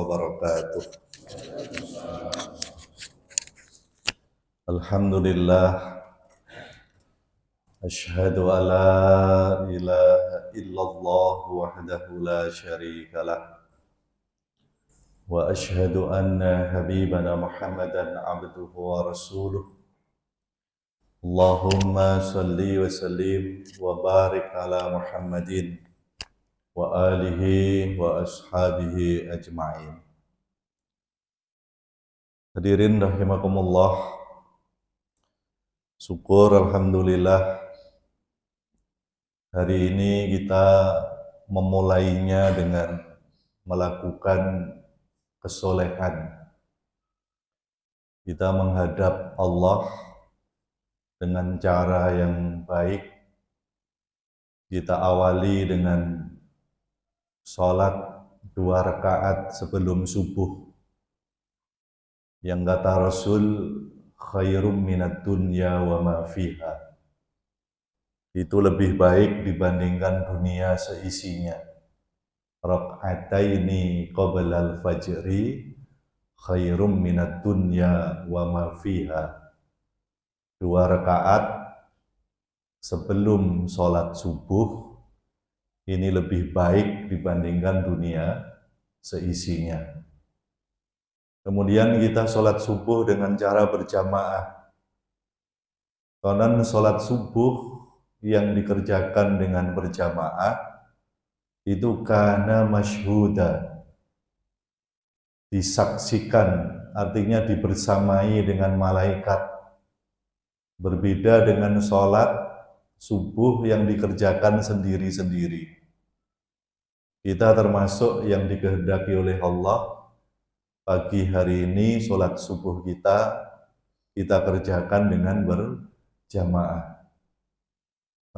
wabarakatuh. Alhamdulillah, asyhadu an la ilaha illallah wahdahu la syarikalah, wa asyhadu anna habibana Muhammadan abduhu wa rasuluh. Allahumma salli wa sallim wa barik ala Muhammadin wa alihi wa ashabihi ajma'in. Hadirin rahimakumullah, syukur alhamdulillah hari ini kita memulainya dengan melakukan kesolehan. Kita menghadap Allah dengan cara yang baik. Kita awali dengan sholat 2 rakaat sebelum subuh, yang kata Rasul, khairum minad dunya wa ma fiha. Itu lebih baik dibandingkan dunia seisinya. Raka'ataini qabla al-fajri khairum minad dunya wa ma fiha. 2 rakaat sebelum sholat subuh ini lebih baik dibandingkan dunia seisinya. Kemudian kita sholat subuh dengan cara berjamaah. Konon sholat subuh yang dikerjakan dengan berjamaah itu kana masyhuda, disaksikan, artinya dibersamai dengan malaikat. Berbeda dengan sholat subuh yang dikerjakan sendiri-sendiri. Kita termasuk yang dikehendaki oleh Allah. Pagi hari ini sholat subuh kita kerjakan dengan berjamaah.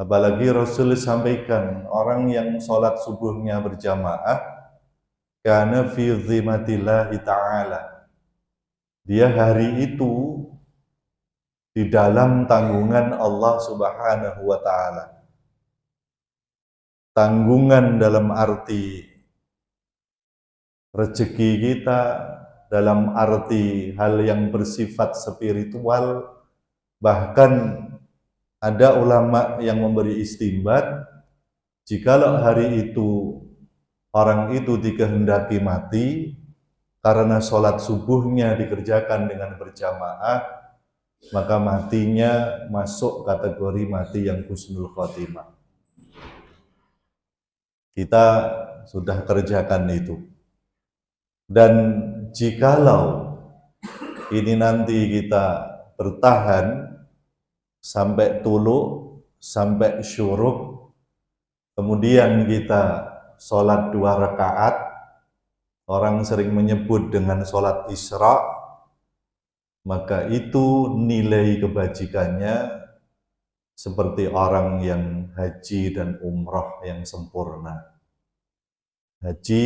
Apalagi Rasul sampaikan, orang yang sholat subuhnya berjamaah kana fi dhimatillahi ta'ala, dia hari itu di dalam tanggungan Allah Subhanahu wa ta'ala. Tanggungan dalam arti rezeki kita, dalam arti hal yang bersifat spiritual. Bahkan ada ulama yang memberi istinbat, jikalau hari itu orang itu dikehendaki mati karena sholat subuhnya dikerjakan dengan berjamaah, maka matinya masuk kategori mati yang husnul khotimah. Kita sudah kerjakan itu. Dan jikalau ini nanti kita bertahan sampai tulu, sampai syuruk, kemudian kita sholat 2 rakaat, orang sering menyebut dengan sholat Isra, maka itu nilai kebajikannya seperti orang yang haji dan umrah yang sempurna. Haji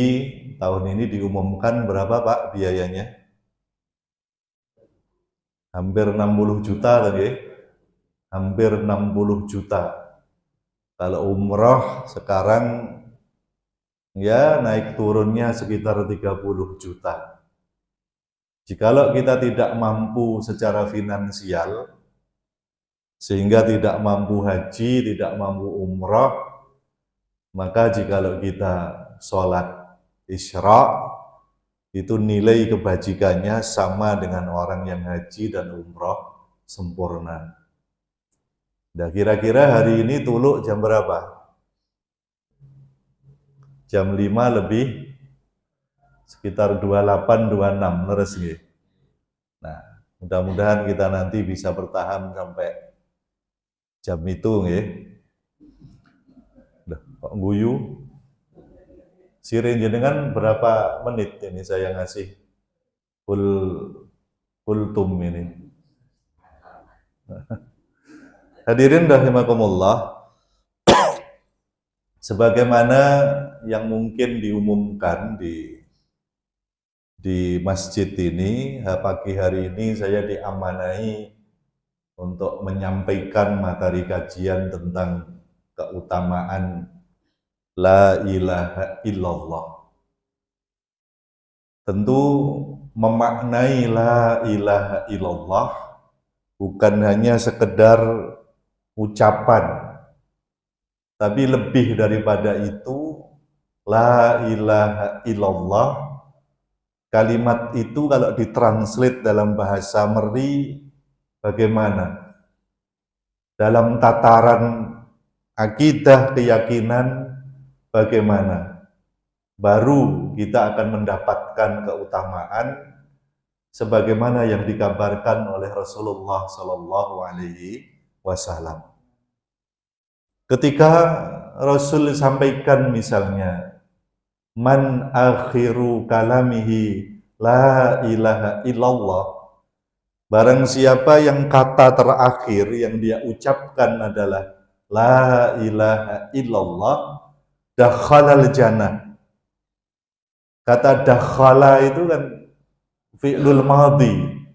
tahun ini diumumkan berapa Pak biayanya? Hampir 60 juta lagi. Hampir 60 juta. Kalau umrah sekarang ya naik turunnya sekitar 30 juta. Jikalau kita tidak mampu secara finansial, sehingga tidak mampu haji, tidak mampu umrah, maka jikalau kita sholat Isra, itu nilai kebajikannya sama dengan orang yang haji dan umrah sempurna. Nah, kira-kira hari ini tulu jam berapa? Jam 5 lebih sekitar 28-26, leres nggih. Nah, mudah-mudahan kita nanti bisa bertahan sampai jam itu nggih. Kok guyu? Sirin jenengan berapa menit ini saya ngasih kultum ini. Hadirin rahimakumullah, sebagaimana yang mungkin diumumkan di masjid ini, pagi hari ini saya diamanai untuk menyampaikan materi kajian tentang keutamaan La ilaha illallah. tentu memaknai la ilaha illallah bukan hanya sekedar ucapan, tapi lebih daripada itu, la ilaha illallah, kalimat itu kalau ditranslate dalam bahasa Meri, bagaimana? Dalam tataran akidah, keyakinan, bagaimana? Baru kita akan mendapatkan keutamaan sebagaimana yang dikabarkan oleh Rasulullah Shallallahu Alaihi Wasallam. Ketika Rasul sampaikan misalnya, man akhiru kalamihi la ilaha illallah, barang siapa yang kata terakhir yang dia ucapkan adalah la ilaha illallah, dakhalal jannah. Kata dakhala itu kan fi'lul madhi,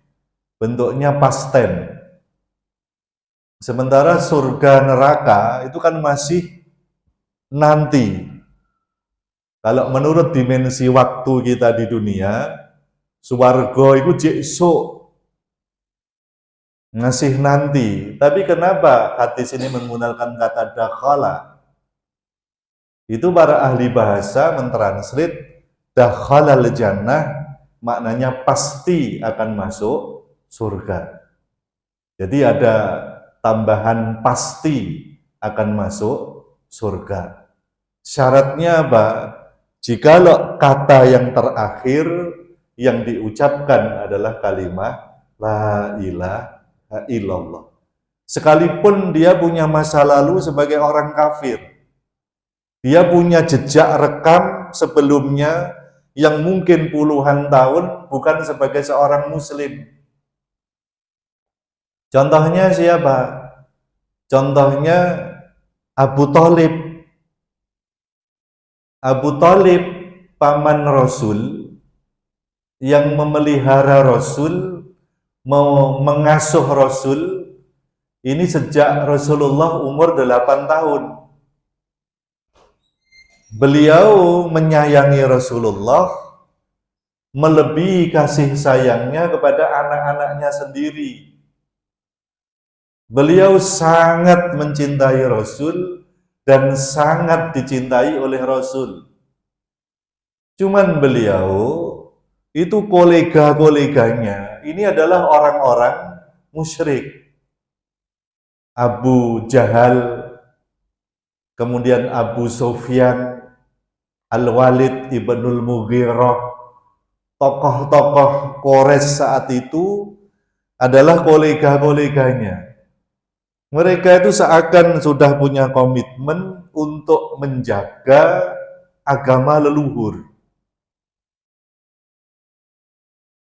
bentuknya past tense. Sementara surga neraka itu kan masih nanti. Kalau menurut dimensi waktu kita di dunia, swarga itu jesuk, masih nanti. Tapi kenapa hadis ini menggunakan kata dakhala? Itu para ahli bahasa mentranslate dakhalal jannah, maknanya pasti akan masuk surga. Jadi ada tambahan pasti akan masuk surga. Syaratnya apa? Jikalau kata yang terakhir yang diucapkan adalah kalimat la ilaha illallah. Sekalipun dia punya masa lalu sebagai orang kafir, dia punya jejak rekam sebelumnya yang mungkin puluhan tahun bukan sebagai seorang muslim. Contohnya siapa? Contohnya Abu Thalib. Abu Thalib, paman Rasul, yang memelihara Rasul, mau mengasuh Rasul, ini sejak Rasulullah umur 8 tahun. Beliau menyayangi Rasulullah melebihi kasih sayangnya kepada anak-anaknya sendiri. Beliau sangat mencintai Rasul dan sangat dicintai oleh Rasul. Cuman beliau itu kolega-koleganya ini adalah orang-orang musyrik. Abu Jahal, kemudian Abu Sufyan, Al-Walid ibnul Mughirah, tokoh-tokoh Quraisy saat itu adalah kolega-koleganya. Mereka itu seakan sudah punya komitmen untuk menjaga agama leluhur.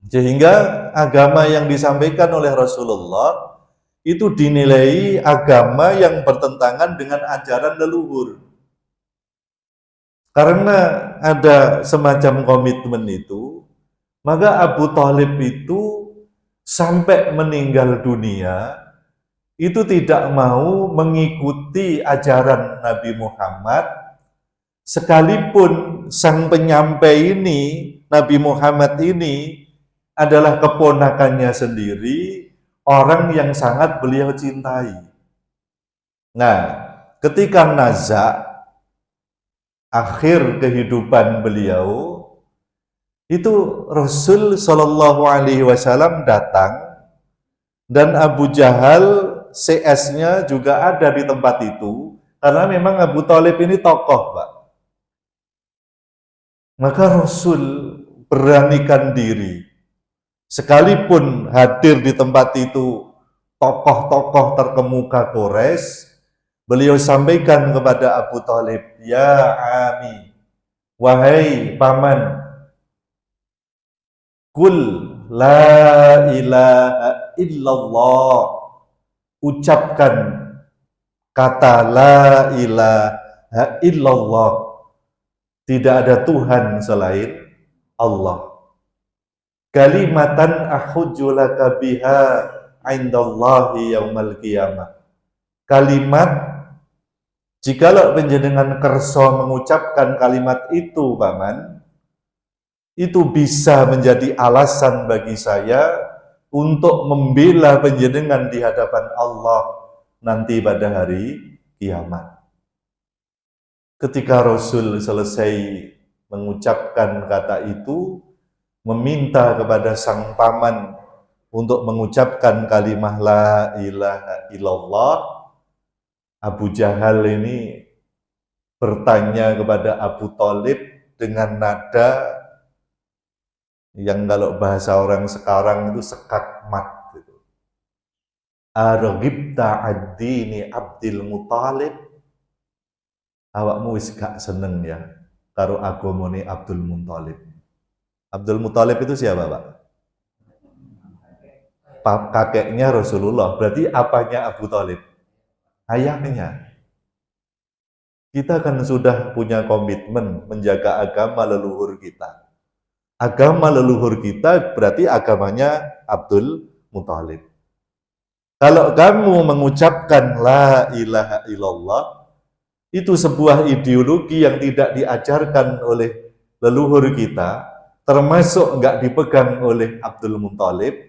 Sehingga agama yang disampaikan oleh Rasulullah itu dinilai agama yang bertentangan dengan ajaran leluhur. Karena ada semacam komitmen itu, maka Abu Thalib itu sampai meninggal dunia, itu tidak mau mengikuti ajaran Nabi Muhammad, sekalipun sang penyampai ini, Nabi Muhammad ini, adalah keponakannya sendiri, orang yang sangat beliau cintai. Nah, ketika nazak, akhir kehidupan beliau, itu Rasul Shallallahu Alaihi Wasallam datang dan Abu Jahal CS-nya juga ada di tempat itu karena memang Abu Thalib ini tokoh, Pak. Maka Rasul beranikan diri, sekalipun hadir di tempat itu tokoh-tokoh terkemuka Quraisy, beliau sampaikan kepada Abu Thalib, ya ami, wahai paman, kul la ilaha illallah, ucapkan kata la ilaha illallah, tidak ada Tuhan selain Allah. Kalimatan ahujju laka biha indallahi yaumal qiyamah. Kalimat, jikalau panjenengan kersa mengucapkan kalimat itu, paman, itu bisa menjadi alasan bagi saya untuk membela panjenengan di hadapan Allah nanti pada hari kiamat. Ketika Rasul selesai mengucapkan kata itu, meminta kepada sang paman untuk mengucapkan kalimah la ilaha illallah, Abu Jahal ini bertanya kepada Abu Thalib dengan nada yang kalau bahasa orang sekarang itu sekak mat gitu. Arghibta ad-dini Abdul Muthalib, awakmu wis gak seneng ya karo agamane Abdul Muthalib. Abdul Muthalib itu siapa, Pak? Kakeknya Rasulullah. Berarti apanya Abu Thalib? Ayahnya. Kita kan sudah punya komitmen menjaga agama leluhur kita. Agama leluhur kita berarti agamanya Abdul Muthalib. Kalau kamu mengucapkan la ilaha illallah, itu sebuah ideologi yang tidak diajarkan oleh leluhur kita, termasuk nggak dipegang oleh Abdul Muthalib,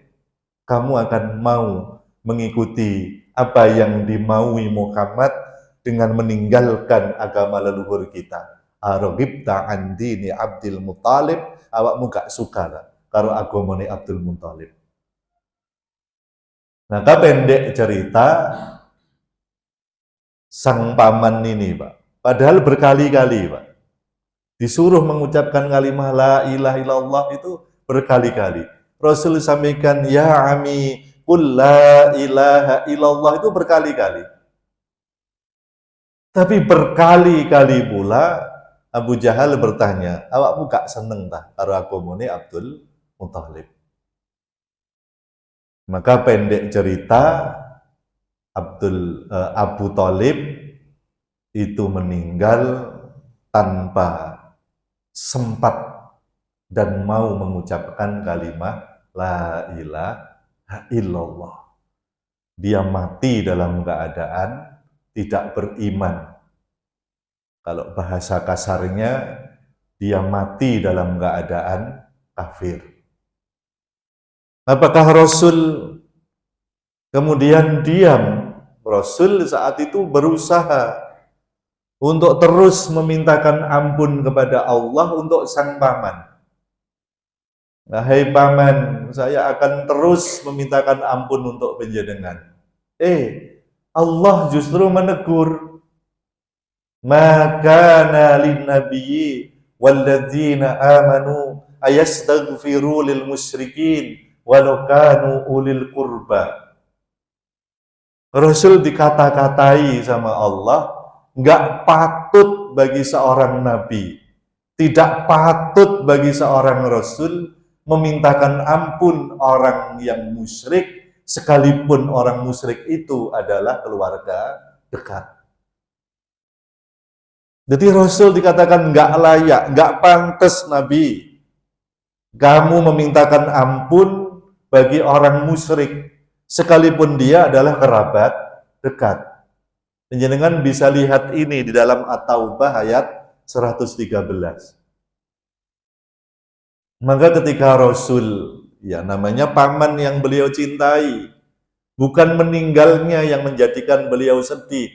kamu akan mau mengikuti apa yang dimaui Muhammad dengan meninggalkan agama leluhur kita. Arghibta an dini Abdul Muthalib, awakmu gak suka lah karo agamane Abdul Muthalib. Nah, pendek cerita, sang paman ini, Pak, padahal berkali-kali, Pak, disuruh mengucapkan kalimat la ilaha illallah itu berkali-kali. Rasul sampaikan, ya ami, qul la ilaha illallah, itu berkali-kali. Tapi berkali-kali pula Abu Jahal bertanya, awakmu gak seneng tak karo agamane Abdul Muthalib? Maka pendek cerita, Abu Thalib itu meninggal tanpa sempat dan mau mengucapkan kalimat la ilaha illallah. Dia mati dalam keadaan tidak beriman. Kalau bahasa kasarnya, dia mati dalam keadaan kafir. Apakah Rasul kemudian diam? Rasul saat itu berusaha untuk terus memintakan ampun kepada Allah untuk sang paman. Hai paman, saya akan terus memintakan ampun untuk panjenengan. Allah justru menegur, maka lin nabiyyi walladzina amanu ayastaghfiru lil musyrikin walau kanu ulil qurba. Rasul dikata-katai sama Allah, nggak patut bagi seorang nabi, tidak patut bagi seorang rasul memintakan ampun orang yang musyrik, sekalipun orang musyrik itu adalah keluarga dekat. Jadi Rasul dikatakan nggak layak, nggak pantas Nabi kamu memintakan ampun bagi orang musyrik, sekalipun dia adalah kerabat dekat. Panjenengan bisa lihat ini di dalam At-Taubah ayat 113. Maka ketika Rasul, ya namanya paman yang beliau cintai, bukan meninggalnya yang menjadikan beliau sedih,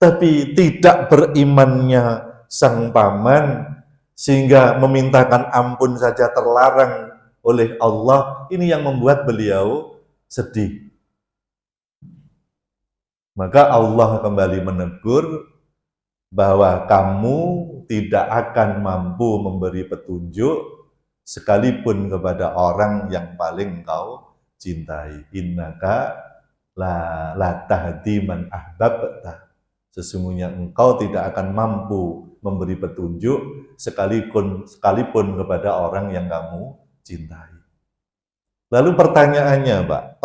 tapi tidak berimannya sang paman, sehingga memintakan ampun saja terlarang oleh Allah, ini yang membuat beliau sedih. Maka Allah kembali menegur bahwa kamu tidak akan mampu memberi petunjuk sekalipun kepada orang yang paling kau cintai. Innaka la tahdi man ahbabta. Sesungguhnya engkau tidak akan mampu memberi petunjuk sekalipun kepada orang yang kamu cintai. Lalu pertanyaannya, Pak,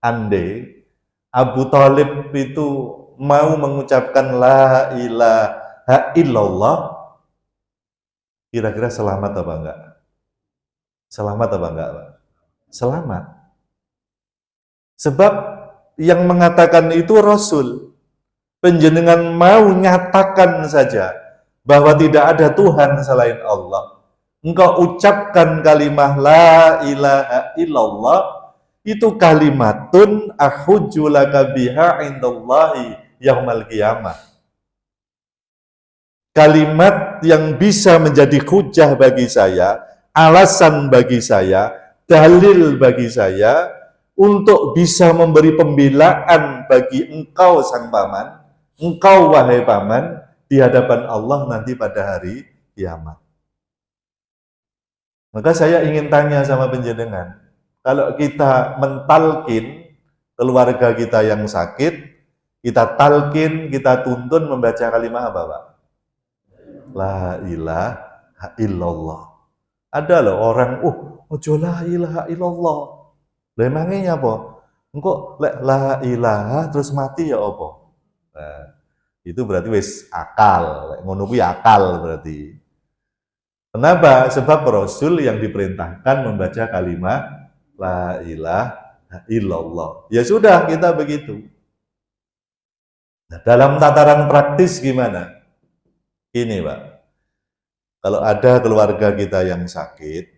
andai Abu Thalib itu mau mengucapkan la ilaha illallah, kira-kira selamat apa enggak? Selamat apa enggak, Pak? Selamat. Sebab yang mengatakan itu Rasul. Panjenengan mau nyatakan saja bahwa tidak ada Tuhan selain Allah, engkau ucapkan kalimat la ilaha illallah, itu kalimatun ahujju laka biha indallahi yaumal qiyamah. Kalimat yang bisa menjadi hujah bagi saya, alasan bagi saya, dalil bagi saya untuk bisa memberi pembelaan bagi engkau sang paman, engkau wahai paman, di hadapan Allah nanti pada hari kiamat. Maka saya ingin tanya sama penjenengan, kalau kita mentalkin keluarga kita yang sakit, kita talkin, kita tuntun membaca kalimat apa, Pak? La ilaha illallah. Ada loh orang, ojo la ilaha illallah. Lah emangnya apa? Engko la ilaha terus mati ya apa? Nah, itu berarti wis akal, ngono kuwi akal berarti. Kenapa? Sebab Rasul yang diperintahkan membaca kalimat la ilaha illallah. Ya sudah, kita begitu. Nah, dalam tataran praktis gimana? Ini, Pak. Kalau ada keluarga kita yang sakit,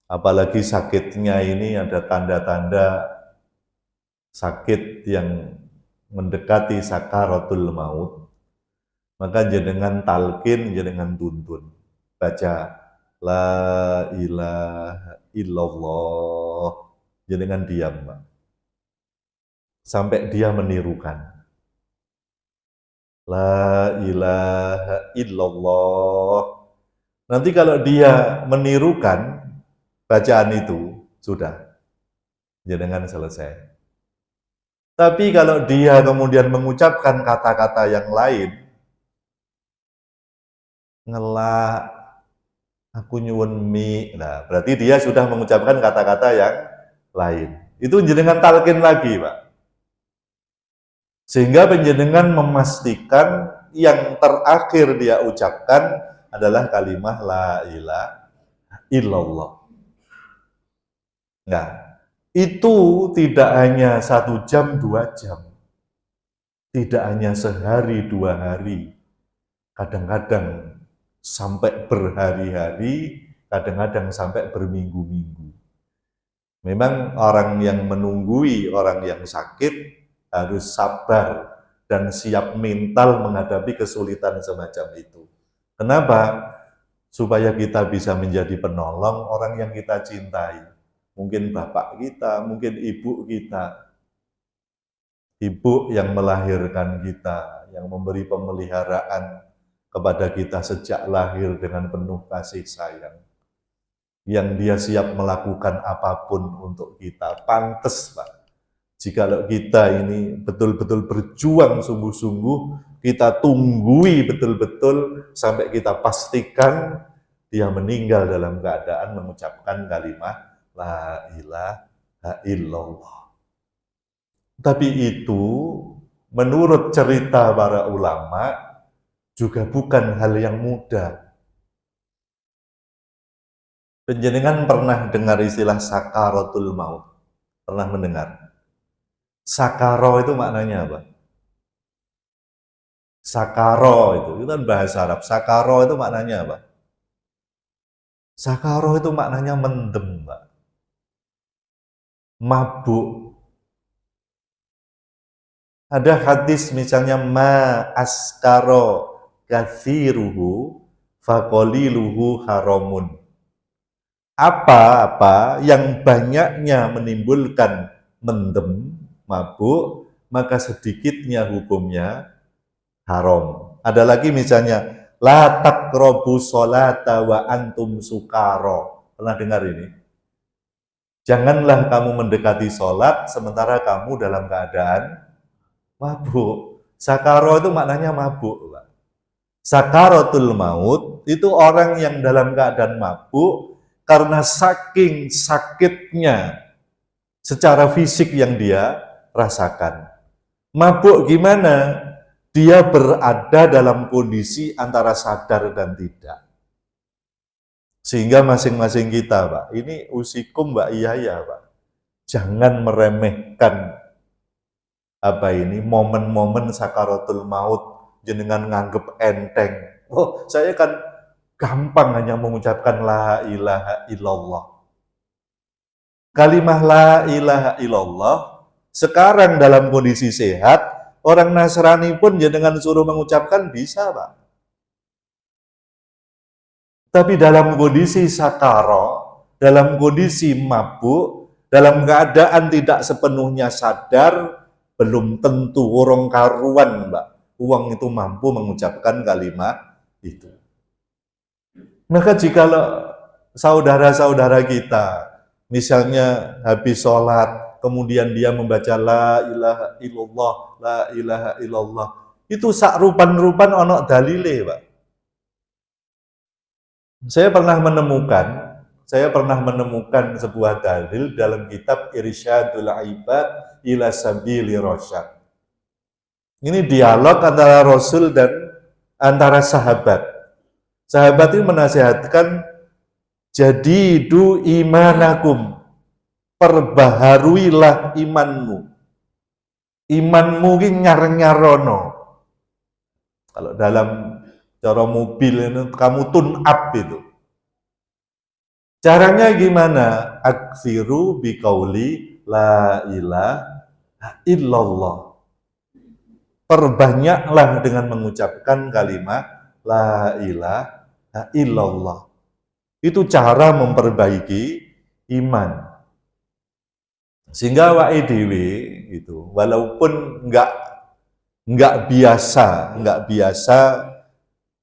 apalagi sakitnya ini ada tanda-tanda sakit yang mendekati sakaratul maut, maka jenengan talqin, jenengan tuntun. Baca la ilaha illallah, jenengan diam, Pak. Sampai dia menirukan. La ilaha illallah. Nanti kalau dia menirukan bacaan itu, sudah, jenengan selesai. Tapi kalau dia kemudian mengucapkan kata-kata yang lain, ngelak, aku nyuwun mi, nah berarti dia sudah mengucapkan kata-kata yang lain. Itu jenengan talqin lagi, Pak. Sehingga penjenengan memastikan yang terakhir dia ucapkan adalah kalimat la ilaha illallah. Nah, itu tidak hanya 1 jam, 2 jam. Tidak hanya sehari, 2 hari. Kadang-kadang sampai berhari-hari, kadang-kadang sampai berminggu-minggu. Memang orang yang menunggui orang yang sakit harus sabar dan siap mental menghadapi kesulitan semacam itu. Kenapa? Supaya kita bisa menjadi penolong orang yang kita cintai. Mungkin bapak kita, mungkin ibu kita. Ibu yang melahirkan kita, yang memberi pemeliharaan kepada kita sejak lahir dengan penuh kasih sayang. Yang dia siap melakukan apapun untuk kita. Pantes, Pak. Jikalau kita ini betul-betul berjuang sungguh-sungguh, kita tunggui betul-betul sampai kita pastikan dia meninggal dalam keadaan mengucapkan kalimat la ilaha illallah. Tapi itu menurut cerita para ulama juga bukan hal yang mudah. Penjenengan pernah dengar istilah sakaratul maut? Pernah mendengar? Sakaro itu maknanya apa? Sakaro itu kan bahasa Arab. Sakaro itu maknanya apa? Sakaro itu maknanya mendem, Pak. Mabuk. Ada hadis misalnya ma askaro kathiruhu faqaliluhu haramun. Apa-apa yang banyaknya menimbulkan mendem, mabuk, maka sedikitnya hukumnya haram. Ada lagi misalnya la taqrabu sholata wa antum sukaro. Pernah dengar ini? Janganlah kamu mendekati sholat sementara kamu dalam keadaan mabuk. Sakaro itu maknanya mabuk, Pak. Sakaratul maut itu orang yang dalam keadaan mabuk karena saking sakitnya secara fisik yang dia rasakan. Mabuk gimana? Dia berada dalam kondisi antara sadar dan tidak. Sehingga masing-masing kita, Pak, ini usikum Mbak Iya, Pak. Jangan meremehkan momen-momen sakaratul maut, jenengan nganggep enteng. Oh, saya kan gampang hanya mengucapkan la ilaha illallah. Kalimah la ilaha illallah sekarang dalam kondisi sehat, orang Nasrani pun jenengan suruh mengucapkan bisa, Pak. Tapi dalam kondisi sakaro, dalam kondisi mabuk, dalam keadaan tidak sepenuhnya sadar, belum tentu orang karuan, Mbak. Uang itu mampu mengucapkan kalimat itu. Maka jika saudara-saudara kita, misalnya habis sholat, kemudian dia membaca la ilaha illallah, la ilaha illallah, itu sakrupan-rupan onok dalile, Pak. Saya pernah menemukan sebuah dalil dalam kitab Irsyadul Ibad ila Sabili Rasyad. Ini dialog antara Rasul dan antara sahabat. Sahabat ini menasihatkan, jadidu imanakum, perbaharuilah imanmu. Imanmu ini nyar-nyarono. Kalau dalam cara mobil ini kamu tune up itu. Caranya gimana? Aksiru biqauli la ilaha illallah. Perbanyaklah dengan mengucapkan kalimat la ilaha illallah. Itu cara memperbaiki iman. Sehingga awake dhewe gitu, walaupun enggak biasa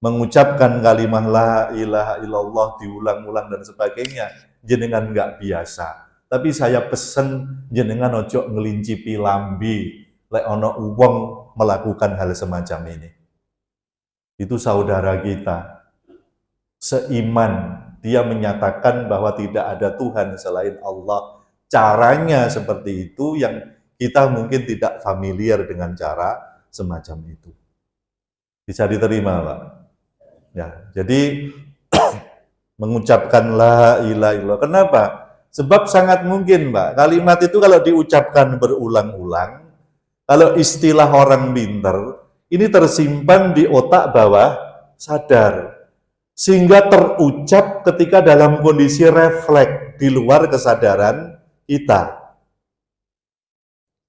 mengucapkan kalimat la ilaha illallah diulang-ulang dan sebagainya, jenengan enggak biasa. Tapi saya pesen jenengan ojo ngelincipi lambi lek ono wong melakukan hal semacam ini. Itu saudara kita seiman, dia menyatakan bahwa tidak ada Tuhan selain Allah. Caranya seperti itu yang kita mungkin tidak familiar dengan cara semacam itu. Bisa diterima, Pak? Ya, jadi mengucapkan la ilaha illallah. Kenapa? Sebab sangat mungkin, Pak, kalimat itu kalau diucapkan berulang-ulang, kalau istilah orang pinter, ini tersimpan di otak bawah sadar. Sehingga terucap ketika dalam kondisi refleks di luar kesadaran kita.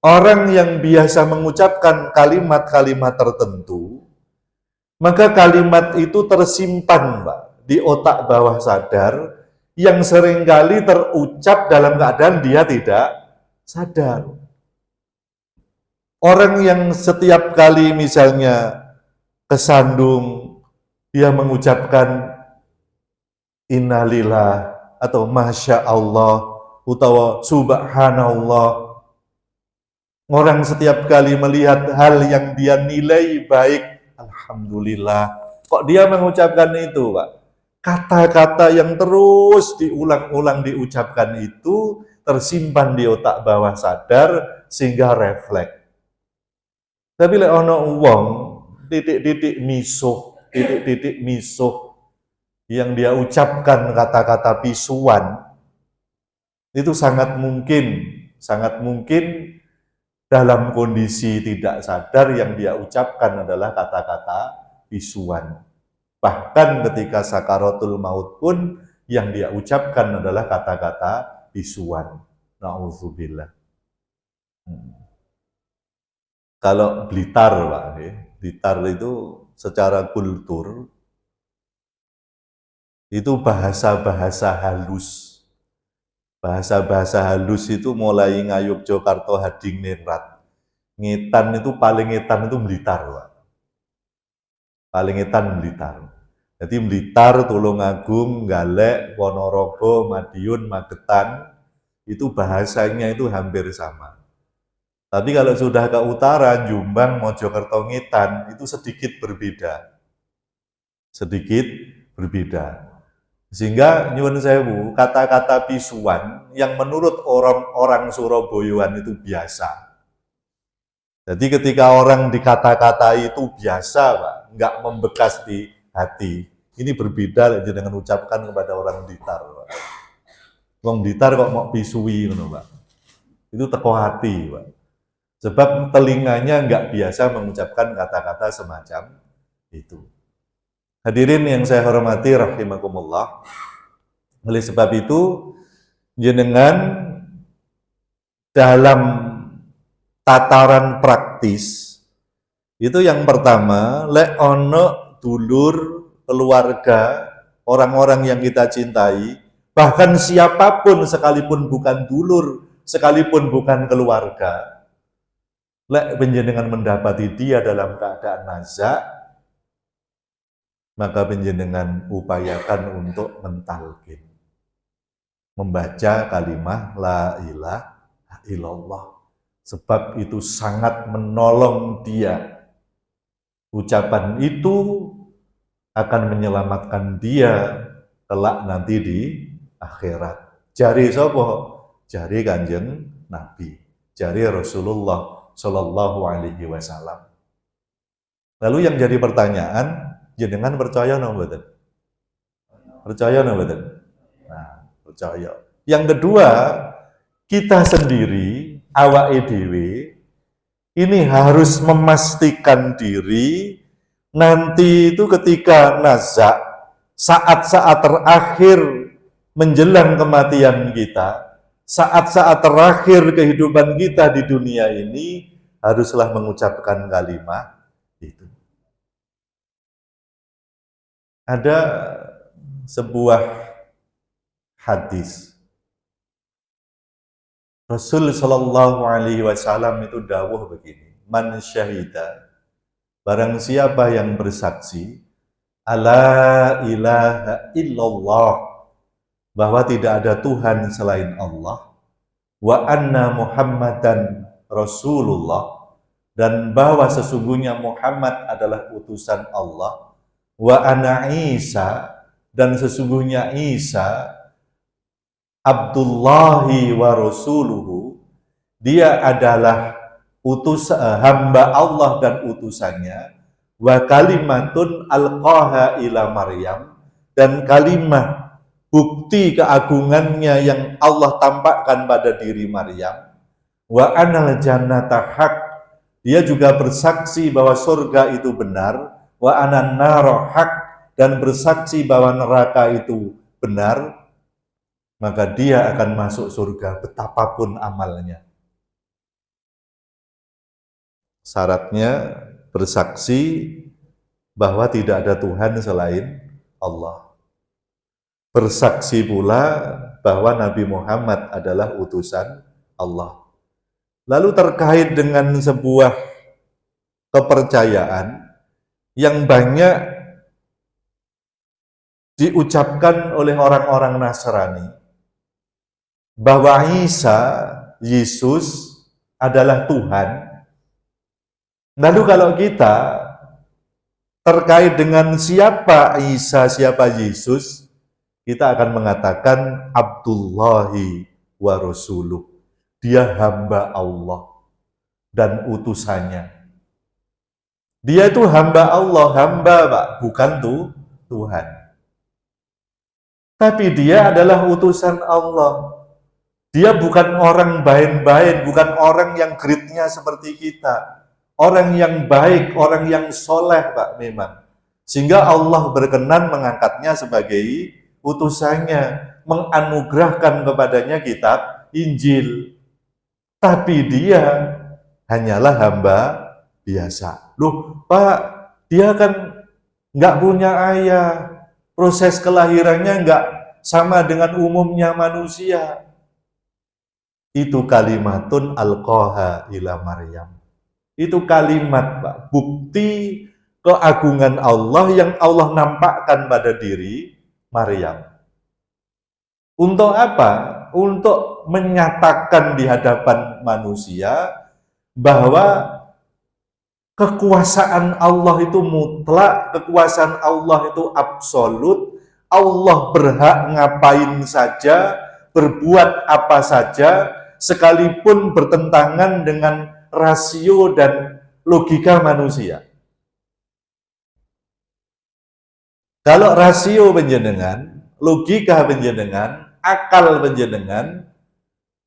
Orang yang biasa mengucapkan kalimat-kalimat tertentu, maka kalimat itu tersimpan, Mbak, di otak bawah sadar yang seringkali terucap dalam keadaan dia tidak sadar. Orang yang setiap kali misalnya kesandung, dia mengucapkan innalillah atau masya Allah utawa subhanallah. Orang setiap kali melihat hal yang dia nilai baik, alhamdulillah. Kok dia mengucapkan itu, Pak? Kata-kata yang terus diulang-ulang diucapkan itu tersimpan di otak bawah sadar sehingga refleks. Tapi lek ono wong titik-titik misuh yang dia ucapkan kata-kata pisuan, itu sangat mungkin dalam kondisi tidak sadar yang dia ucapkan adalah kata-kata pisuan. Bahkan ketika sakaratul maut pun yang dia ucapkan adalah kata-kata pisuan. Na'udzubillah. Kalau Blitar, Pak, Blitar itu secara kultur itu bahasa-bahasa halus. Bahasa-bahasa halus itu mulai ngayuk Jogarta Hading Ningrat. Ngetan itu paling ngetan itu Blitar, Pak. Paling ngetan Blitar. Jadi Blitar, Tulungagung, Galek, Ponorogo, Madiun, Magetan, itu bahasanya itu hampir sama. Tapi kalau sudah ke utara, Jombang, Mojokerto, Ngetan, itu sedikit berbeda. Sedikit berbeda. Sehingga nyuwun sewu, kata-kata pisuan yang menurut orang Surabayaan itu biasa. Jadi ketika orang dikata-kata itu biasa, Pak, nggak membekas di hati. Ini berbeda dengan ucapkan kepada orang Blitar, Pak. Wong Blitar kok mau pisui, Pak. Itu teko hati, Pak. Sebab telinganya nggak biasa mengucapkan kata-kata semacam Itu. Hadirin yang saya hormati rahimakumullah. Oleh sebab itu, jenengan dalam tataran praktis itu yang pertama, lek ono dulur, keluarga, orang-orang yang kita cintai, bahkan siapapun sekalipun bukan dulur, sekalipun bukan keluarga, lek penjenengan mendapati dia dalam keadaan nazak, maka penjenengan upayakan untuk mentalkin, membaca kalimat la ilaha illallah, sebab itu sangat menolong dia. Ucapan itu akan menyelamatkan dia kelak nanti di akhirat. Jari sapa? Jari Kanjeng Nabi, jari Rasulullah Shallallahu Alaihi Wasallam. Lalu yang jadi pertanyaan, jenengan percaya napa mboten? Percaya napa mboten? Nah, percaya. Yang kedua, kita sendiri, awake dhewe, ini harus memastikan diri nanti itu ketika nazak, saat-saat terakhir menjelang kematian kita, saat-saat terakhir kehidupan kita di dunia ini, haruslah mengucapkan kalimat itu. Ada sebuah hadis Rasul Shallallahu Alaihi Wasallam itu dawuh begini, man syahida, barang siapa yang bersaksi, ala ilaha illallah, bahwa tidak ada Tuhan selain Allah, wa anna Muhammadan Rasulullah, dan bahwa sesungguhnya Muhammad adalah utusan Allah, wa ana Isa, dan sesungguhnya Isa Abdullahi wa Rasuluhu, dia adalah hamba Allah dan utusannya, wa kalimatun alqaha ila Maryam, dan kalimat bukti keagungannya yang Allah tampakkan pada diri Maryam, wa anal jannata haq, dia juga bersaksi bahwa surga itu benar, wa anan nara haq, dan bersaksi bahwa neraka itu benar, maka dia akan masuk surga betapapun amalnya. Syaratnya bersaksi bahwa tidak ada Tuhan selain Allah. Bersaksi pula bahwa Nabi Muhammad adalah utusan Allah. Lalu terkait dengan sebuah kepercayaan yang banyak diucapkan oleh orang-orang Nasrani, bahwa Isa, Yesus adalah Tuhan. Lalu kalau kita terkait dengan siapa Isa, siapa Yesus, kita akan mengatakan Abdullahi wa Rasuluh. Dia hamba Allah dan utusannya. Dia itu hamba Allah, hamba Pak, bukan Tuhan. Tapi dia adalah utusan Allah. Dia bukan orang bain-bain, bukan orang yang gridnya seperti kita. Orang yang baik, orang yang soleh Pak memang. Sehingga Allah berkenan mengangkatnya sebagai utusannya, menganugerahkan kepadanya kitab Injil. Tapi dia hanyalah hamba biasa. Loh Pak, dia kan nggak punya ayah, proses kelahirannya nggak sama dengan umumnya manusia. Itu kalimatun alqaha ila Maryam. Itu kalimat Pak, bukti keagungan Allah yang Allah nampakkan pada diri Maryam. Untuk apa? Untuk menyatakan di hadapan manusia bahwa kekuasaan Allah itu mutlak, kekuasaan Allah itu absolut, Allah berhak ngapain saja, berbuat apa saja, sekalipun bertentangan dengan rasio dan logika manusia. Kalau rasio penjenengan, logika penjenengan, akal penjenengan,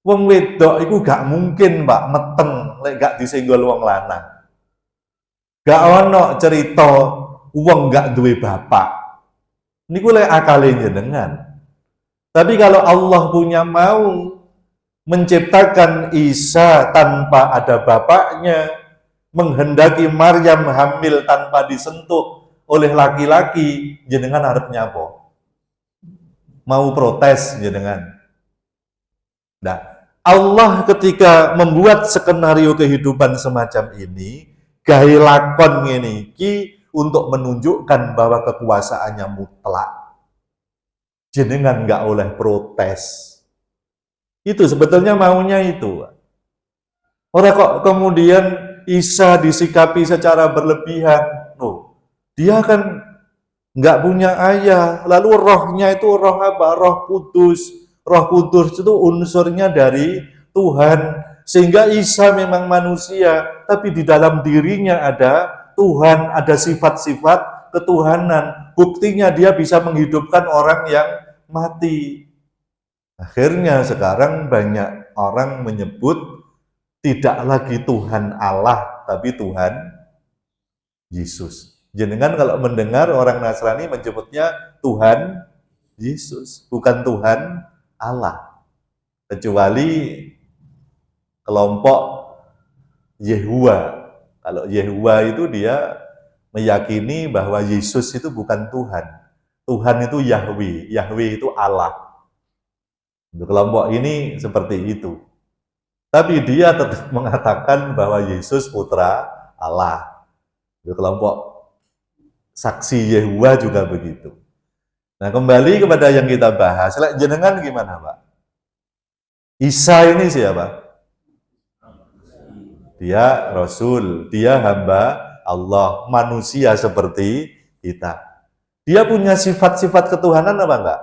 wong wedok itu gak mungkin Pak meteng lek gak disenggol wong lanang. Gak ono cerita wong nggak duwe bapak. Niku lek akale jenengan. Tapi kalau Allah punya mau menciptakan Isa tanpa ada bapaknya, menghendaki Maryam hamil tanpa disentuh oleh laki-laki, jenengan harapnya apa? Mau protes jenengan? Nah, Allah ketika membuat skenario kehidupan semacam ini, gawe lakon ngene iki untuk menunjukkan bahwa kekuasaannya mutlak. Jenengan nggak oleh protes. Itu sebetulnya maunya itu. Orang kok kemudian Isa disikapi secara berlebihan. Loh, dia kan nggak punya ayah. Lalu rohnya itu roh apa? Roh Kudus. Roh Kudus itu unsurnya dari Tuhan. Sehingga Isa memang manusia, tapi di dalam dirinya ada Tuhan, ada sifat-sifat ketuhanan. Buktinya dia bisa menghidupkan orang yang mati. Akhirnya sekarang banyak orang menyebut tidak lagi Tuhan Allah, tapi Tuhan Yesus. Jenengan kalau mendengar orang Nasrani menyebutnya Tuhan Yesus, bukan Tuhan Allah. Kecuali kelompok Yehua. Kalau Yehua itu dia meyakini bahwa Yesus itu bukan Tuhan. Tuhan itu Yahweh, Yahweh itu Allah. Untuk kelompok ini seperti itu. Tapi dia tetap mengatakan bahwa Yesus putra Allah. Untuk kelompok saksi Yehua juga begitu. Nah, kembali kepada yang kita bahas. Jenengan gimana, Pak? Isa ini siapa? Dia Rasul, dia hamba Allah, manusia seperti kita. Dia punya sifat-sifat ketuhanan apa enggak?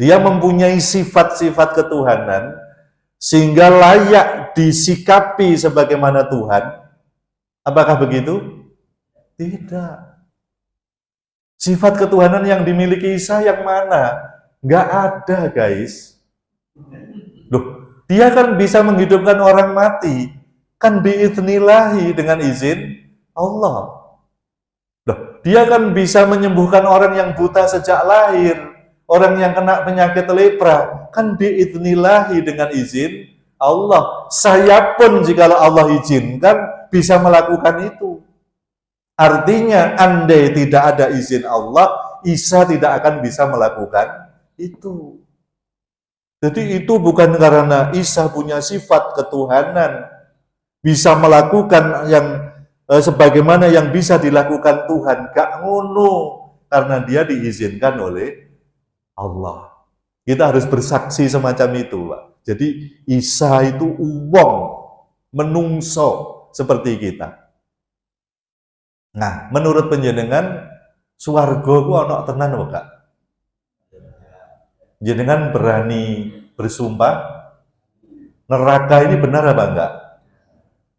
Dia mempunyai sifat-sifat ketuhanan sehingga layak disikapi sebagaimana Tuhan. Apakah begitu? Tidak. Sifat ketuhanan yang dimiliki Isa yang mana? Enggak ada, guys. Loh, dia kan bisa menghidupkan orang mati, kan biidznillahi dengan izin Allah. Loh, dia kan bisa menyembuhkan orang yang buta sejak lahir, orang yang kena penyakit lepra, kan biidznillahi dengan izin Allah. Saya pun jikalau Allah izinkan bisa melakukan itu. Artinya andai tidak ada izin Allah, Isa tidak akan bisa melakukan itu. Jadi itu bukan karena Isa punya sifat ketuhanan, bisa melakukan yang sebagaimana yang bisa dilakukan Tuhan, gak ngono, karena dia diizinkan oleh Allah. Kita harus bersaksi semacam itu, Pak. Jadi Isa itu uwong, menungso seperti kita. Nah, menurut panjenengan swarga ku ana tenan apa gak? Jenengan berani bersumpah neraka ini benar apa enggak?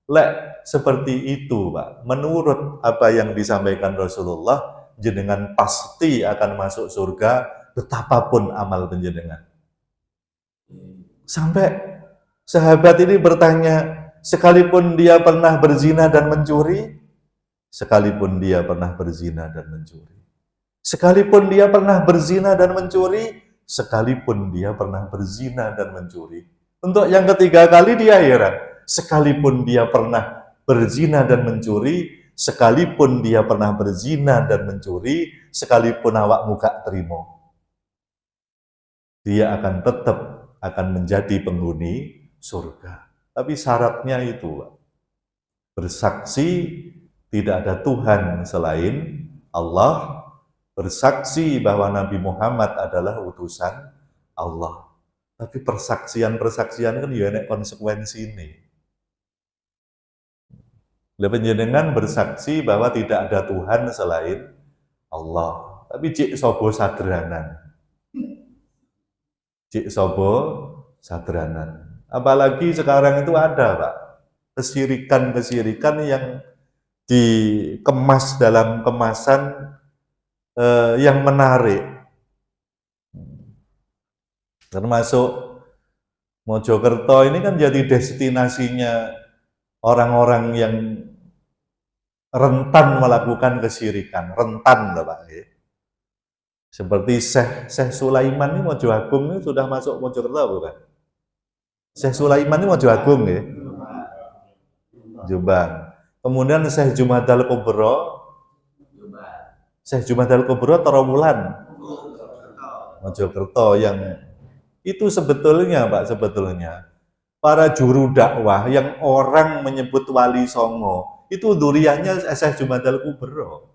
Lek seperti itu, Pak. Menurut apa yang disampaikan Rasulullah, jenengan pasti akan masuk surga betapapun amal panjenengan. Sampai sahabat ini bertanya, sekalipun dia pernah berzina dan mencuri, sekalipun dia pernah berzina dan mencuri. Sekalipun dia pernah berzina dan mencuri, sekalipun dia pernah berzina dan mencuri. Untuk yang ketiga kali dia heran, sekalipun dia pernah berzina dan mencuri, sekalipun dia pernah berzina dan mencuri, sekalipun awak muka terima, dia akan tetap akan menjadi penghuni surga. Tapi syaratnya itu, bersaksi tidak ada Tuhan selain Allah, bersaksi bahwa Nabi Muhammad adalah utusan Allah. Tapi persaksian-persaksian kan ya nek konsekuensi ini. Panjenengan bersaksi bahwa tidak ada Tuhan selain Allah. Tapi cik sobo sadranan. Cik sobo sadranan. Apalagi sekarang itu ada, Pak, kesirikan-kesirikan yang dikemas dalam kemasan yang menarik. Termasuk Mojokerto ini kan jadi destinasinya orang-orang yang rentan melakukan kesyirikan, rentan loh Pak. Seperti Syekh Sulaiman ini Mojo Agung ini sudah masuk Mojokerto bukan? Syekh Sulaiman ini Mojo Agung ya? Jombang. Kemudian Syekh Jumadal Kubro, Syekh Jumadal Kubro Trawulan, Mojokerto. Yang itu sebetulnya Pak, sebetulnya para juru dakwah yang orang menyebut wali songo itu duriannya Syekh Jumadal Kubro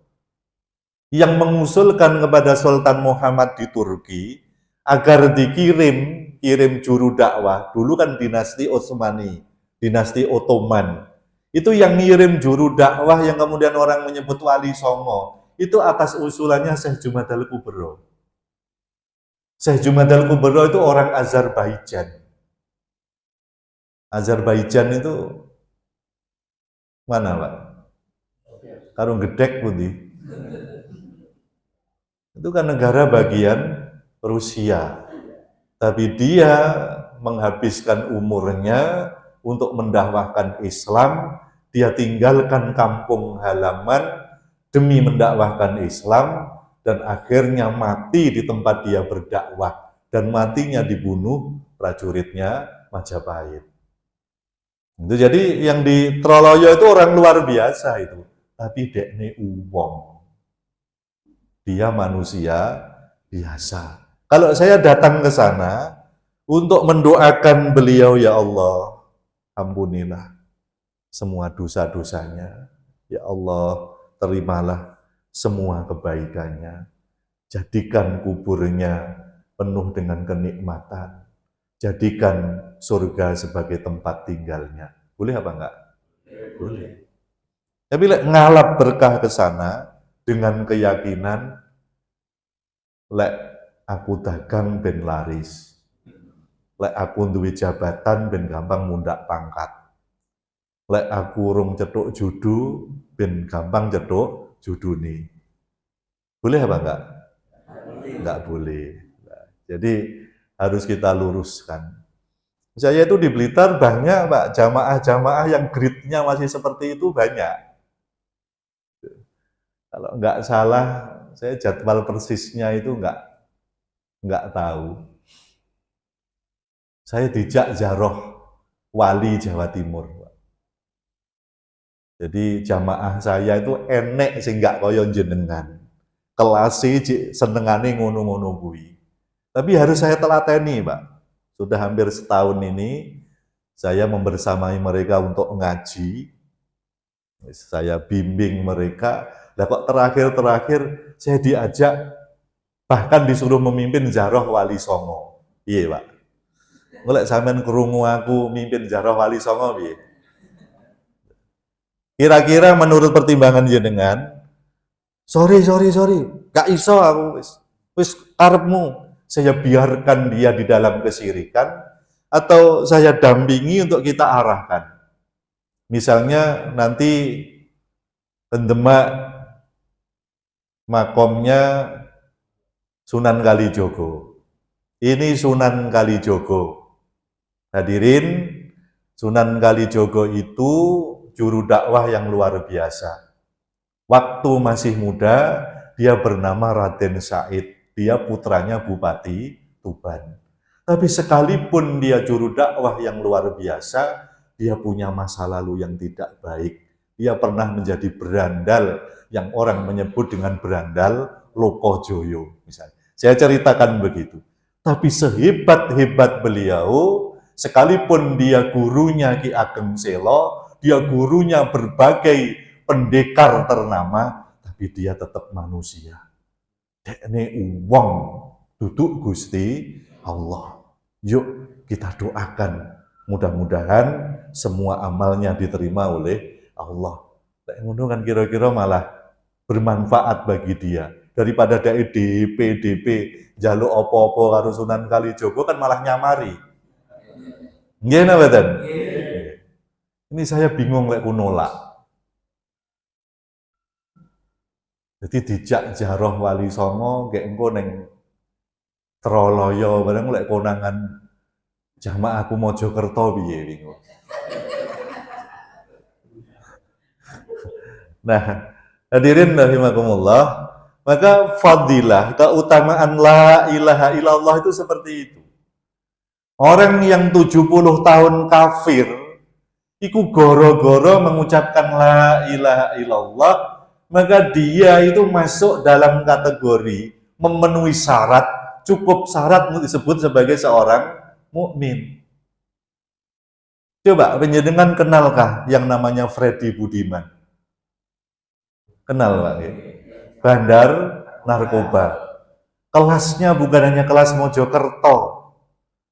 yang mengusulkan kepada Sultan Muhammad di Turki agar kirim juru dakwah. Dulu kan dinasti Utsmani, dinasti Ottoman. Itu yang ngirim juru dakwah yang kemudian orang menyebut wali songo. Itu atas usulannya Syekh Jumadal Kubro. Syekh Jumadal Kubro itu orang Azerbaijan. Azerbaijan itu mana Pak? Karung Gedek Putih. Itu kan negara bagian Rusia. Tapi dia menghabiskan umurnya untuk mendakwahkan Islam, dia tinggalkan kampung halaman demi mendakwahkan Islam, dan akhirnya mati di tempat dia berdakwah, dan matinya dibunuh prajuritnya Majapahit. Itu jadi yang di Troloyo itu orang luar biasa itu, tapi dekne uwong, dia manusia biasa. Kalau saya datang ke sana untuk mendoakan beliau, ya Allah, ampunilah semua dosa-dosanya. Ya Allah, terimalah semua kebaikannya. Jadikan kuburnya penuh dengan kenikmatan. Jadikan surga sebagai tempat tinggalnya. Boleh apa enggak? Boleh. Tapi ngalap berkah ke sana dengan keyakinan aku dagang ben laris. Aku duwe jabatan ben gampang mundak pangkat. Aku urung cetuk judu ben gampang cetuk juduni. Boleh apa enggak? Enggak boleh. Jadi harus kita luruskan. Saya itu di Blitar banyak Pak, jamaah-jamaah yang gridnya masih seperti itu banyak. Kalau enggak salah, saya jadwal persisnya itu enggak tahu. Saya dijak ziarah wali Jawa Timur. Jadi jamaah saya itu enek sing enggak kaya jenengan. Kelase senengane ngono-ngono kuwi. Tapi harus saya telateni, Pak. Sudah hampir setahun ini saya membersamai mereka untuk ngaji. Saya bimbing mereka. Lah kok terakhir saya diajak bahkan disuruh memimpin ziarah Wali Songo. Iya, Pak. Mulai sampean krungu aku mimpin ziarah Wali Songo piye? Kira-kira menurut pertimbangan jenengan, sorry, gak iso aku wis karepmu, saya biarkan dia di dalam kesyirikan atau saya dampingi untuk kita arahkan. Misalnya nanti pendemak makomnya Sunan Kalijogo. Ini Sunan Kalijogo. Hadirin, Sunan Kalijogo itu juru dakwah yang luar biasa. Waktu masih muda, dia bernama Raden Said. Dia putranya Bupati Tuban. Tapi sekalipun dia juru dakwah yang luar biasa, dia punya masa lalu yang tidak baik. Dia pernah menjadi berandal yang orang menyebut dengan berandal Lokojoyo. Misalnya. Saya ceritakan begitu. Tapi sehebat-hebat beliau, sekalipun dia gurunya Ki Ageng Selo, dia gurunya berbagai pendekar ternama, tapi dia tetap manusia. Dekne uwong duduk Gusti Allah. Yuk kita doakan, mudah-mudahan semua amalnya diterima oleh Allah. Ngono kan kira-kira malah bermanfaat bagi dia. Daripada dia DP jaluk opo-opo karo Sunan Kalijogo kan malah nyamari. Nggih napa mboten? Ini saya bingung lek ku nolak. Jadi dijak ziarah Wali Songo gek engko ning Troloyo bareng lek konangan jamaah aku Mojokerto piye bingung. Nah, hadirin rahimakumullah, maka fadilah, keutamaan la ilaha illallah itu seperti itu. Orang yang 70 tahun kafir, iku goro-goro mengucapkan la ilaha illallah, maka dia itu masuk dalam kategori memenuhi syarat, cukup syarat untuk disebut sebagai seorang mukmin. Coba penjenengan kenalkah yang namanya Freddy Budiman? Kenal Pak? Bandar narkoba. Kelasnya bukan hanya kelas Mojokerto,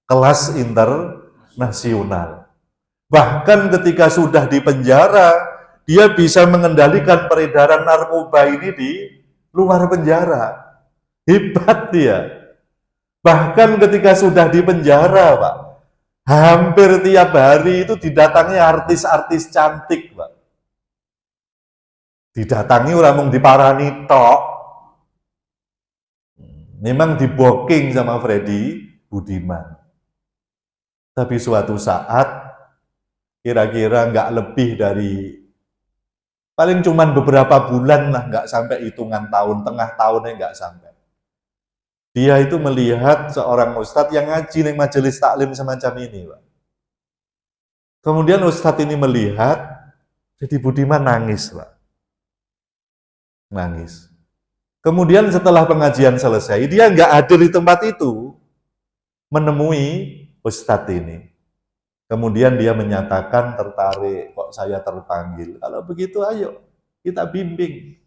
kelas internasional. Bahkan ketika sudah di penjara, dia bisa mengendalikan peredaran narkoba ini di luar penjara. Hebat dia. Bahkan ketika sudah di penjara, Pak, hampir tiap hari itu didatangi artis-artis cantik, Pak. Didatangi orang mung diparani tok. Memang diboking sama Freddy Budiman. Tapi suatu saat, kira-kira nggak lebih dari, paling cuman beberapa bulan lah, nggak sampai hitungan tahun, tengah tahunnya nggak sampai. Dia itu melihat seorang ustadz yang ngaji di majelis taklim semacam ini, Pak. Kemudian ustadz ini melihat, jadi Budiman nangis, Pak. Nangis. Kemudian setelah pengajian selesai, dia nggak hadir di tempat itu, menemui ustadz ini. Kemudian dia menyatakan tertarik, kok saya terpanggil. Kalau begitu ayo kita bimbing.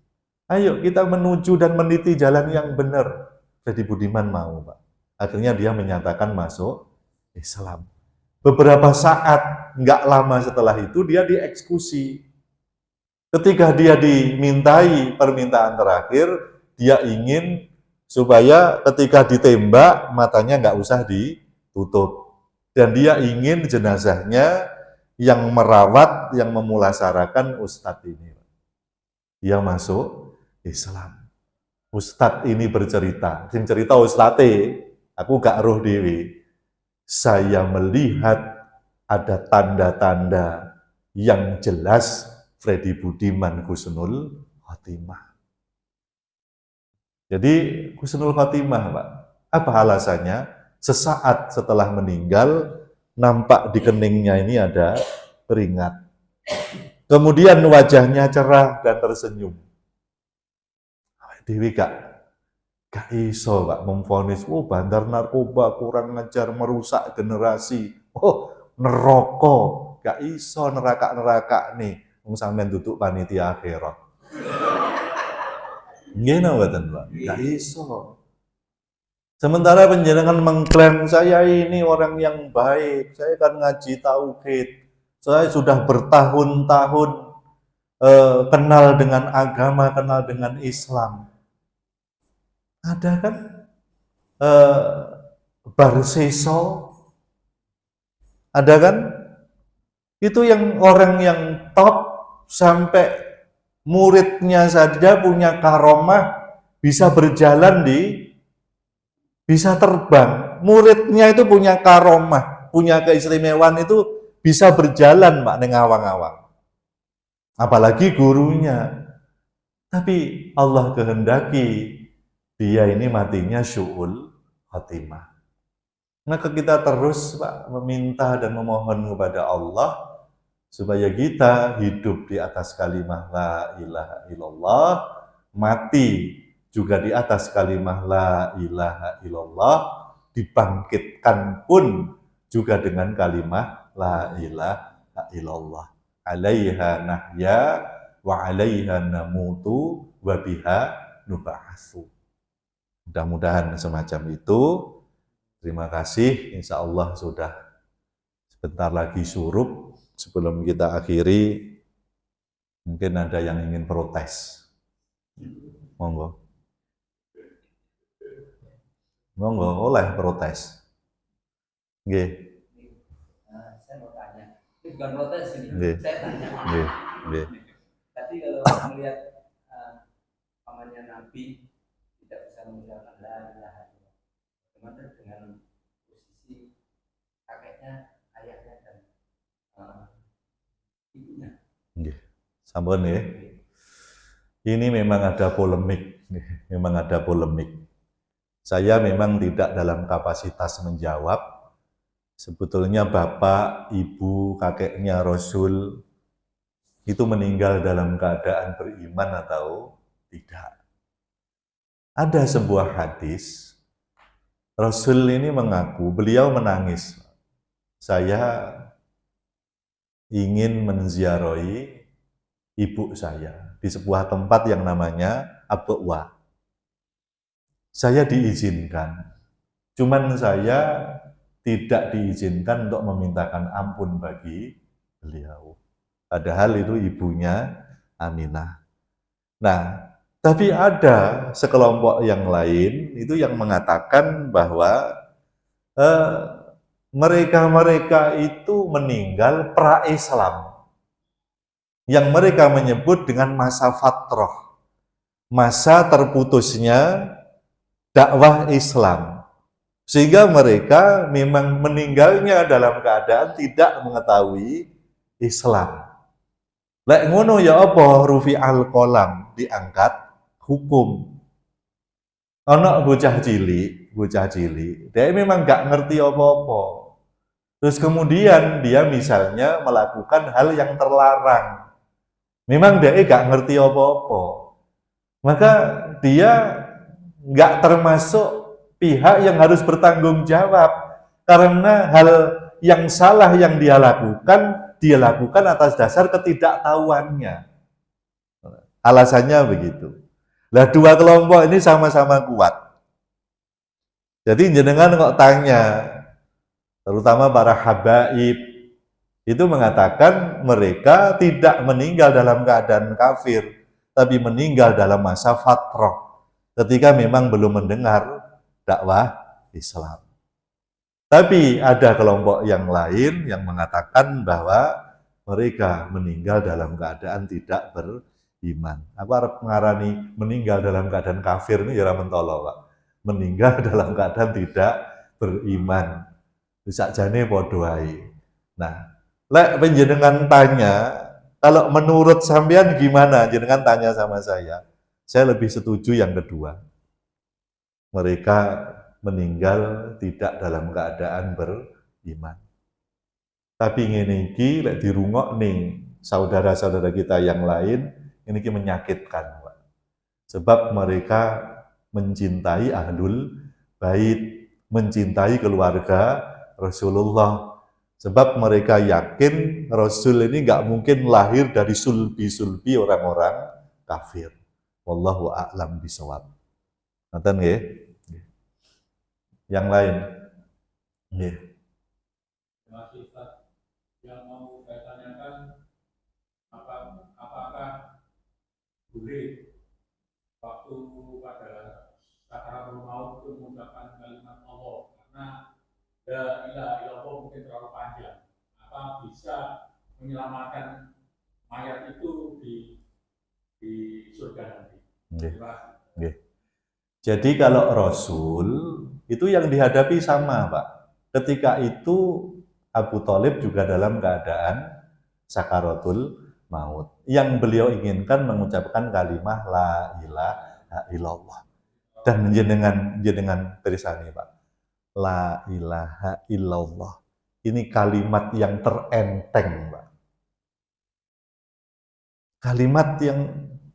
Ayo kita menuju dan meniti jalan yang benar. Jadi Budiman mau, Pak. Akhirnya dia menyatakan masuk Islam. Beberapa saat, nggak lama setelah itu dia dieksekusi. Ketika dia dimintai permintaan terakhir, dia ingin supaya ketika ditembak matanya nggak usah ditutup. Dan dia ingin jenazahnya yang merawat, yang memulasarakan ustadz ini. Dia masuk Islam. Ustadz ini bercerita, sing cerita ustadz, aku gak roh dewi. Saya melihat ada tanda-tanda yang jelas Freddy Budiman Husnul Khotimah. Jadi Husnul Khotimah, Pak. Apa alasannya? Sesaat setelah meninggal, nampak di keningnya ini ada keringat. Kemudian wajahnya cerah dan tersenyum. Dewi gak iso, Pak, memvonis, bandar narkoba kurang ngajar, merusak generasi. Neraka, gak iso neraka nih. Wong sampean duduk panitia akhirat. Nggih mboten, Pak? Gak iso. Sementara penjenengan mengklaim saya ini orang yang baik, saya kan ngaji tauhid, saya sudah bertahun-tahun kenal dengan agama, kenal dengan Islam. Ada kan Barseso, ada kan? Itu yang orang yang top sampai muridnya saja punya karomah, bisa berjalan bisa terbang. Muridnya itu punya karomah, punya keistimewaan itu bisa berjalan, Pak, neng awang-awang. Apalagi gurunya. Tapi Allah kehendaki dia ini matinya syu'ul khotimah. Maka kita terus, Pak, meminta dan memohon kepada Allah supaya kita hidup di atas kalimah la ilaha illallah, mati juga di atas kalimah la ilaha illallah, dibangkitkan pun juga dengan kalimah la ilaha illallah. Alaiha nahya wa alaiha namutu wa biha nub'atsu. Mudah-mudahan semacam itu. Terima kasih, insya Allah sudah sebentar lagi surup. Sebelum kita akhiri, mungkin ada yang ingin protes. Monggo. Monggo, oleh protes. Nggih. Saya mau tanya, ini bukan protes ini, saya tanya. Nggih. Tapi kalau melihat pamannya Nabi tidak bisa mengucapkan la ilaha illallah, bagaimana dengan posisi kakeknya, ayahnya dan ibunya? Nggih. Sampun nggih. Ini memang ada polemik, memang ada polemik. Saya memang tidak dalam kapasitas menjawab. Sebetulnya bapak, ibu, kakeknya Rasul itu meninggal dalam keadaan beriman atau tidak. Ada sebuah hadis, Rasul ini mengaku, beliau menangis. Saya ingin menziarahi ibu saya di sebuah tempat yang namanya Abwa. Saya diizinkan, cuman saya tidak diizinkan untuk memintakan ampun bagi beliau. Padahal itu ibunya Aminah. Nah, tapi ada sekelompok yang lain itu yang mengatakan bahwa mereka-mereka itu meninggal pra-Islam. Yang mereka menyebut dengan masa fatrah, masa terputusnya dakwah Islam. Sehingga mereka memang meninggalnya dalam keadaan tidak mengetahui Islam. Lek ngono ya apa rufi al-qalam, diangkat hukum. Ana bocah cilik, dia memang gak ngerti apa-apa. Terus kemudian dia misalnya melakukan hal yang terlarang. Memang dia gak ngerti apa-apa. Maka dia gak termasuk pihak yang harus bertanggung jawab. Karena hal yang salah yang dia lakukan atas dasar ketidaktahuannya. Alasannya begitu. Lah dua kelompok ini sama-sama kuat. Jadi jenengan kok tanya, terutama para habaib, itu mengatakan mereka tidak meninggal dalam keadaan kafir, tapi meninggal dalam masa fatrah, ketika memang belum mendengar dakwah Islam. Tapi ada kelompok yang lain yang mengatakan bahwa mereka meninggal dalam keadaan tidak beriman. Aku harap mengarani meninggal dalam keadaan kafir ini ya mentolo, Pak. Meninggal dalam keadaan tidak beriman. Bisa jane podo ae. Nah, lek penjenengan tanya, kalau menurut sampean gimana? Jenengan tanya sama saya lebih setuju yang kedua. Mereka meninggal tidak dalam keadaan beriman. Tapi ngene iki lek dirungok nih saudara-saudara kita yang lain, ini menyakitkan, Pak. Sebab mereka mencintai ahlul bait, mencintai keluarga Rasulullah. Sebab mereka yakin Rasul ini nggak mungkin lahir dari sulbi-sulbi orang-orang kafir. Wallahu a'lam bishawab. Ngoten nggih? Yang lain. Nggih. Yang mau saya tanyakan, apakah boleh waktu pada sakaratul maut itu mengucapkan kalimat Allah, karena la ilaha illallah mungkin terlalu panjang, apa bisa menyelamatkan mayat itu di surga nanti? Nggih. Jadi kalau Rasul itu yang dihadapi sama, Pak. Ketika itu Abu Thalib juga dalam keadaan sakaratul maut. Yang beliau inginkan mengucapkan kalimat la ilaha illallah. Dan jenengan berisani, Pak. La ilaha illallah. Ini kalimat yang terenteng, Pak. Kalimat yang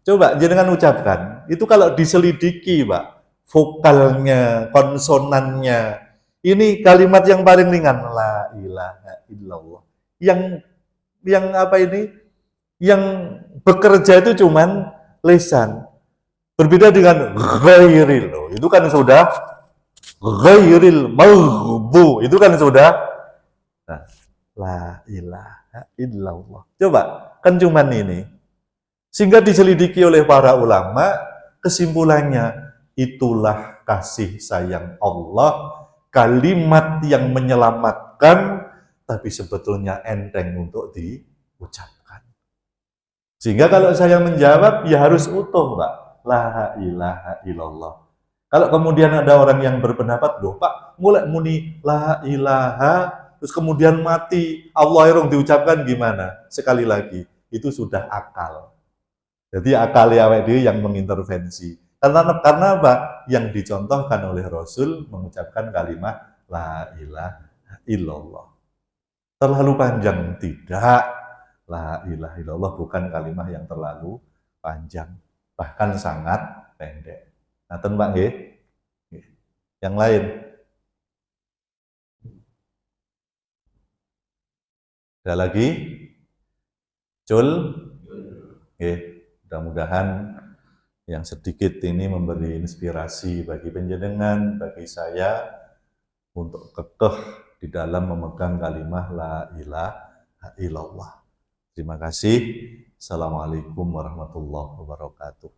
coba jenengan ucapkan. Itu kalau diselidiki, Pak, vokalnya, konsonannya, ini kalimat yang paling ringan, la ilaha illallah. Yang apa ini? Yang bekerja itu cuman lisan. Berbeda dengan ghairil. Itu kan sudah ghairil maghbu. Itu kan sudah nah, la ilaha illallah. Coba, kan cuman ini. Sehingga diselidiki oleh para ulama, kesimpulannya itulah kasih sayang Allah, kalimat yang menyelamatkan, tapi sebetulnya enteng untuk diucapkan. Sehingga kalau saya menjawab, ya harus utuh, Pak. La ilaha illallah. Kalau kemudian ada orang yang berpendapat, loh Pak, mulai muni la ilaha, terus kemudian mati, Allah yang diucapkan gimana? Sekali lagi, itu sudah akal. Jadi akal awake dhewe yang mengintervensi. Karena apa? Yang dicontohkan oleh Rasul mengucapkan kalimat la ilaha illallah. Terlalu panjang tidak. La ilaha illallah bukan kalimat yang terlalu panjang, bahkan sangat pendek. Ngaten Pak nggih? Yang lain? Ada lagi? Cul? Nggih, mudah-mudahan yang sedikit ini memberi inspirasi bagi panjenengan, bagi saya untuk kekeh di dalam memegang kalimat la ilaha illallah. Terima kasih. Assalamualaikum warahmatullahi wabarakatuh.